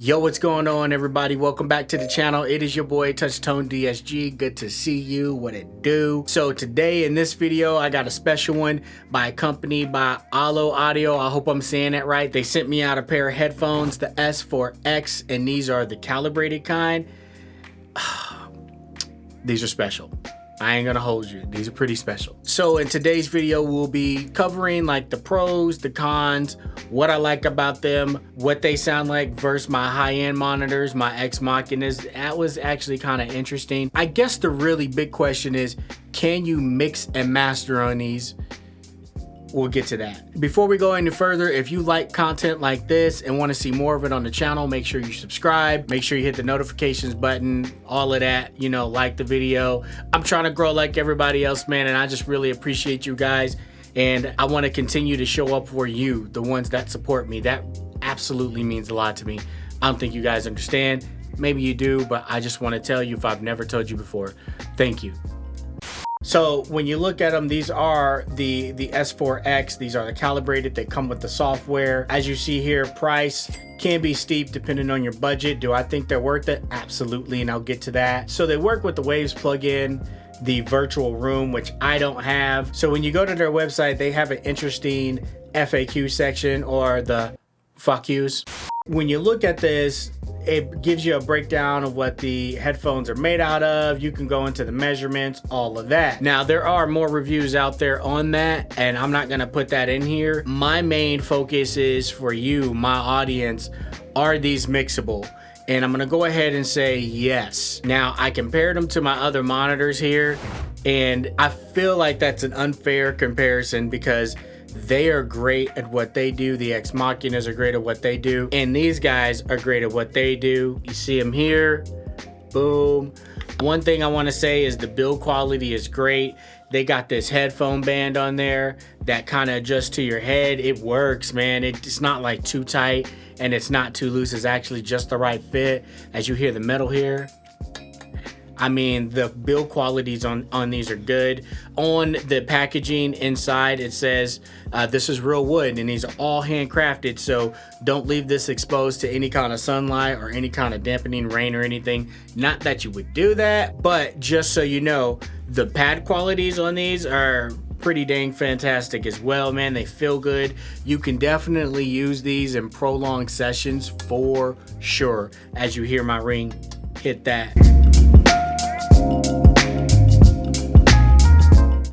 Yo, what's going on, everybody? Welcome back to the channel. It is your boy Touchtone DSG. Good to see you. What it do? So today in this video, I got a special one by a company by Ollo Audio. I hope I'm saying that right. They sent me out a pair of headphones, the S4X, and these are the calibrated kind. These are special. I ain't gonna hold you. These are pretty special. So in today's video, we'll be covering like the pros, the cons, what I like about them, what they sound like versus my high-end monitors, my Ex Machinas. That was actually kind of interesting. I guess the really big question is, can you mix and master on these? We'll get to that. Before we go any further, if you like content like this and want to see more of it on the channel, make sure you subscribe, make sure you hit the notifications button, all of that, you know, like the video. I'm trying to grow like everybody else, man, and I just really appreciate you guys. And I want to continue to show up for you, the ones that support me. That absolutely means a lot to me. I don't think you guys understand. Maybe you do, but I just want to tell you if I've never told you before, thank you. So when you look at them, these are the S4X. These are the calibrated. They come with the software. As you see here, price can be steep depending on your budget. Do I think they're worth it? Absolutely, and I'll get to that. So they work with the Waves plugin, the virtual room, which I don't have. So when you go to their website, they have an interesting FAQ section, or the fuck yous. When you look at this, it gives you a breakdown of what the headphones are made out of. You can go into the measurements, all of that. Now, there are more reviews out there on that, and I'm not gonna put that in here. My main focus is for you, my audience, are these mixable? And I'm gonna go ahead and say yes. Now, I compared them to my other monitors here, and I feel like that's an unfair comparison because they are great at what they do. The Ex Machinas are great at what they do, and these guys are great at what they do. You see them here, boom. One thing I want to say is the build quality is great. They got this headphone band on there that kind of adjusts to your head. It works, man. It's not like too tight and it's not too loose. It's actually just the right fit. As you hear the metal here, I mean, the build qualities on these are good. On the packaging inside, it says this is real wood, and these are all handcrafted, so don't leave this exposed to any kind of sunlight or any kind of dampening rain or anything. Not that you would do that, but just so you know, the pad qualities on these are pretty dang fantastic as well, man. They feel good. You can definitely use these in prolonged sessions for sure. As you hear my ring hit that.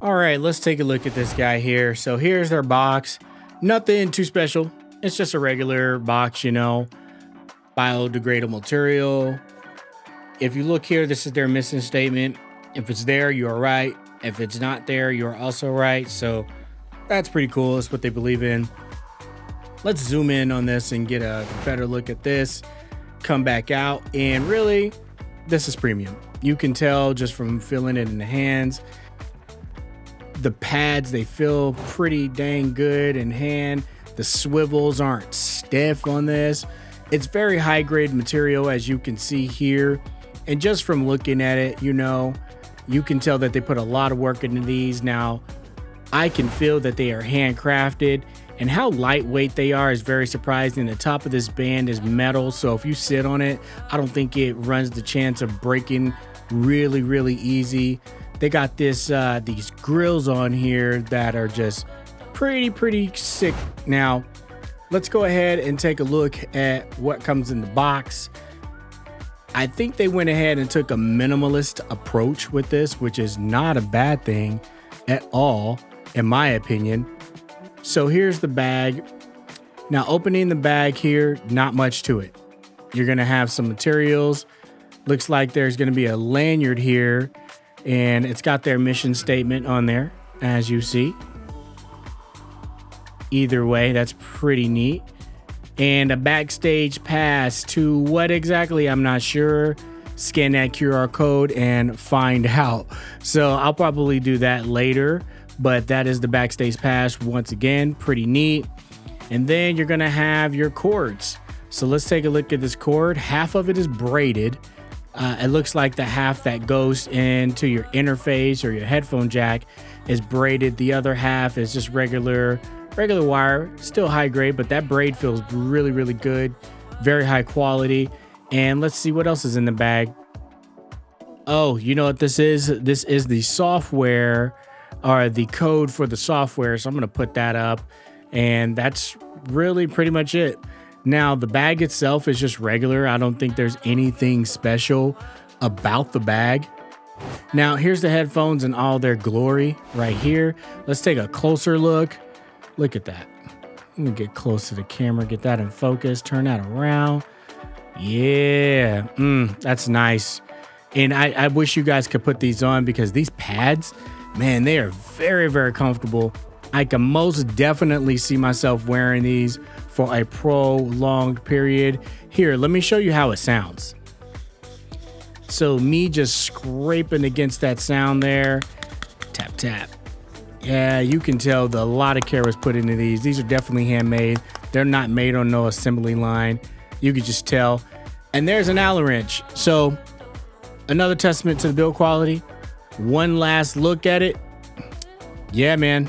All right, let's take a look at this guy here. So here's their box. Nothing too special. It's just a regular box, you know, biodegradable material. If you look here, this is their mission statement. If it's there, you're right. If it's not there, you're also right. So that's pretty cool. That's what they believe in. Let's zoom in on this and get a better look at this. Come back out, and really, this is premium. You can tell just from feeling it in the hands. The pads, they feel pretty dang good in hand. The swivels aren't stiff on this. It's very high grade material, as you can see here. And just from looking at it, you know, you can tell that they put a lot of work into these. Now, I can feel that they are handcrafted, and how lightweight they are is very surprising. The top of this band is metal, so if you sit on it, I don't think it runs the chance of breaking really, really easy. They got this these grills on here that are just pretty sick. Now, let's go ahead and take a look at what comes in the box. I think they went ahead and took a minimalist approach with this, which is not a bad thing at all, in my opinion. So here's the bag. Now, opening the bag here, not much to it. You're gonna have some materials. Looks like there's gonna be a lanyard here, and it's got their mission statement on there, as you see. Either way, that's pretty neat. And a backstage pass to what exactly, I'm not sure. Scan that QR code and find out. So I'll probably do that later, but that is the backstage pass. Once again, pretty neat. And then you're gonna have your cords. So let's take a look at this cord. Half of it is braided. It looks like the half that goes into your interface or your headphone jack is braided. The other half is just regular wire, still high grade, but that braid feels really good. very high quality. And let's see what else is in the bag. Oh, you know what this is? This is the software, or the code for the software. So I'm gonna put that up, and that's really pretty much it. Now the bag itself is just regular. I don't think there's anything special about the bag. Now here's the headphones in all their glory right here. Let's take a closer look. Look at that. Let me get close to the camera, get that in focus, turn that around. Yeah, that's nice. And I wish you guys could put these on, because these pads, man, they are very, very comfortable. I can most definitely see myself wearing these for a prolonged period. Here, let me show you how it sounds. So me just scraping against that sound there, tap, tap. Yeah, you can tell a lot of care was put into these. These are definitely handmade. They're not made on no assembly line. You could just tell. And there's an Allen wrench. So another testament to the build quality. One last look at it. Yeah, man.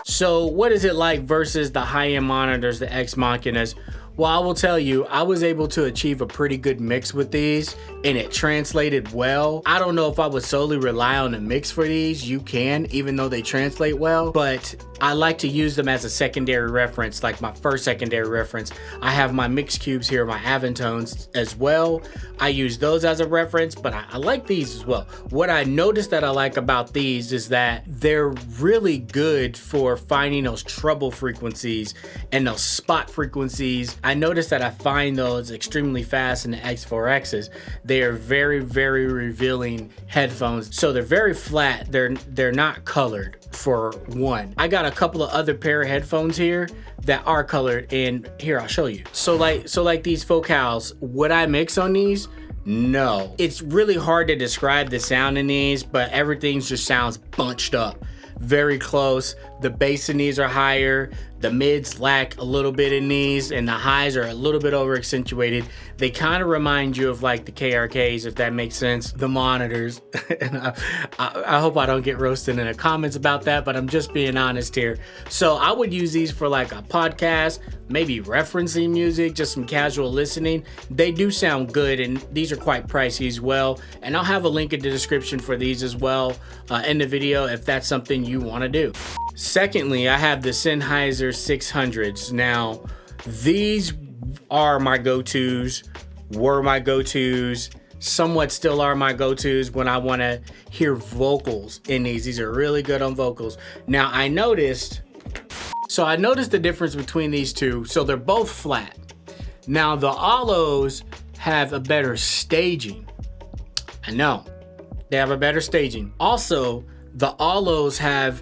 So what is it like versus the high-end monitors, the Ex Machinas? Well, I will tell you, I was able to achieve a pretty good mix with these, and it translated well. I don't know if I would solely rely on the mix for these. You can, even though they translate well, but I like to use them as a secondary reference, like my first secondary reference. I have my mix cubes here, my Avantones as well. I use those as a reference, but I like these as well. What I noticed that I like about these is that they're really good for finding those treble frequencies and those spot frequencies. I noticed that I find those extremely fast in the X4Xs. They are very, very revealing headphones. So they're very flat. They're not colored, for one. I got a couple of other pair of headphones here that are colored, and here I'll show you. So like these focals, would I mix on these? No. It's really hard to describe the sound in these, but everything just sounds bunched up. Very close. The bass in these are higher. The mids lack a little bit in these, and the highs are a little bit over accentuated. They kind of remind you of like the KRKs, if that makes sense, the monitors. And I hope I don't get roasted in the comments about that, but I'm just being honest here. So I would use these for like a podcast, maybe referencing music, just some casual listening. They do sound good, and these are quite pricey as well. And I'll have a link in the description for these as well in the video if that's something you want to do. Secondly, I have the Sennheiser 600s. Now, these are my go-tos, were my go-tos, somewhat still are my go-tos when I want to hear vocals in these. These are really good on vocals. Now, I noticed the difference between these two. So they're both flat. Now, the Ollos have a better staging. I know, they have a better staging. Also, the Ollos have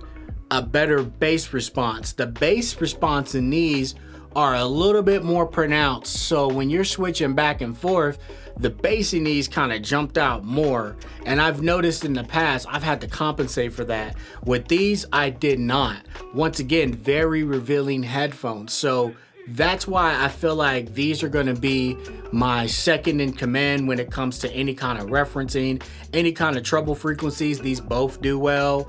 a better bass response. The bass response in these are a little bit more pronounced. So when you're switching back and forth, the bass in these kind of jumped out more. And I've noticed in the past, I've had to compensate for that. With these, I did not. Once again, very revealing headphones. So that's why I feel like these are going to be my second in command when it comes to any kind of referencing, any kind of treble frequencies. These both do well.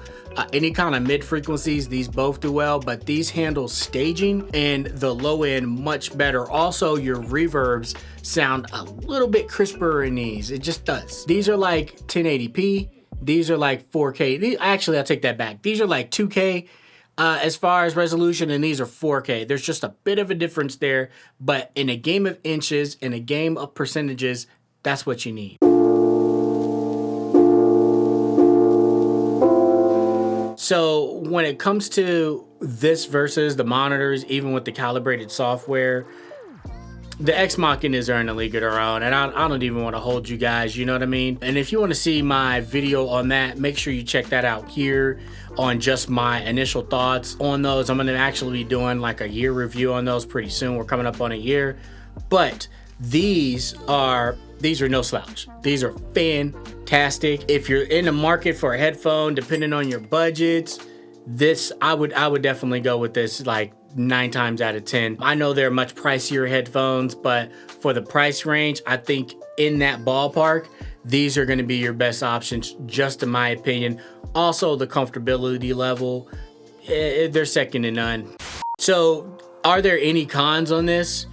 Any kind of mid frequencies, these both do well, but these handle staging and the low end much better. Also, your reverbs sound a little bit crisper in these. It just does. These are like 1080p. These are like 4K. Actually, I'll take that back. These are like 2K. As far as resolution, and these are 4K. There's just a bit of a difference there, but in a game of inches, in a game of percentages, that's what you need. So when it comes to this versus the monitors, even with the calibrated software, the Ex Machinas are in a league of their own, and I don't even want to hold you guys, you know what I mean? And if you want to see my video on that, make sure you check that out here on just my initial thoughts on those. I'm going to actually be doing like a year review on those pretty soon. We're coming up on a year, but these are no slouch. These are fantastic. If you're in the market for a headphone, depending on your budgets, this I would definitely go with this like 9 times out of 10. I know they're much pricier headphones, but for the price range, I think in that ballpark, these are going to be your best options, just in my opinion. Also, the comfortability level, they're second to none. So are there any cons on this?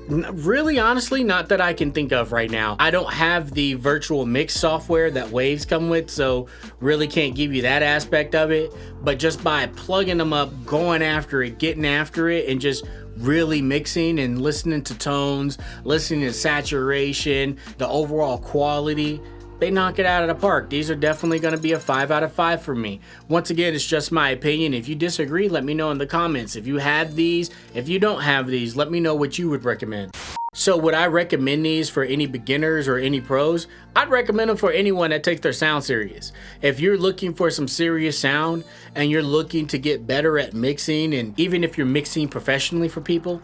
Really, honestly, not that I can think of right now. I don't have the virtual mix software that Waves come with, so really can't give you that aspect of it. But just by plugging them up, going after it, getting after it, and just really mixing and listening to tones, listening to saturation, the overall quality, they knock it out of the park. These are definitely going to be a 5 out of 5 for me. Once again, it's just my opinion. If you disagree, let me know in the comments. If you have these, if you don't have these, let me know what you would recommend. So would I recommend these for any beginners or any pros? I'd recommend them for anyone that takes their sound serious. If you're looking for some serious sound and you're looking to get better at mixing, and even if you're mixing professionally for people,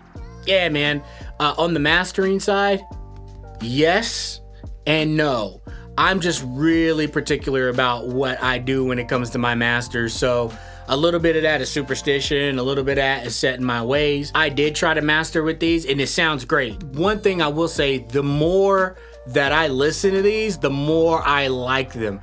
yeah, man, on the mastering side, yes and no. I'm just really particular about what I do when it comes to my masters. So a little bit of that is superstition, a little bit of that is set in my ways. I did try to master with these and it sounds great. One thing I will say, the more that I listen to these, the more I like them.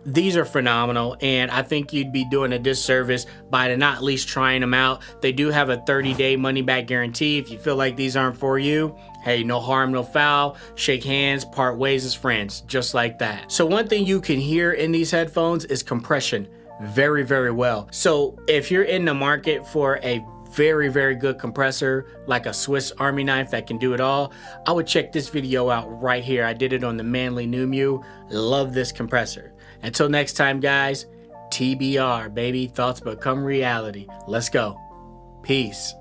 These are phenomenal, and I think you'd be doing a disservice by not at least trying them out. They do have a 30-day money-back guarantee. If you feel like these aren't for you, hey, no harm, no foul. Shake hands, part ways as friends, just like that. So one thing you can hear in these headphones is compression very, very well. So if you're in the market for a very, very good compressor, like a Swiss Army knife that can do it all, I would check this video out right here. I did it on the Manly Numu. Love this compressor. Until next time, guys, TBR, baby, thoughts become reality. Let's go. Peace.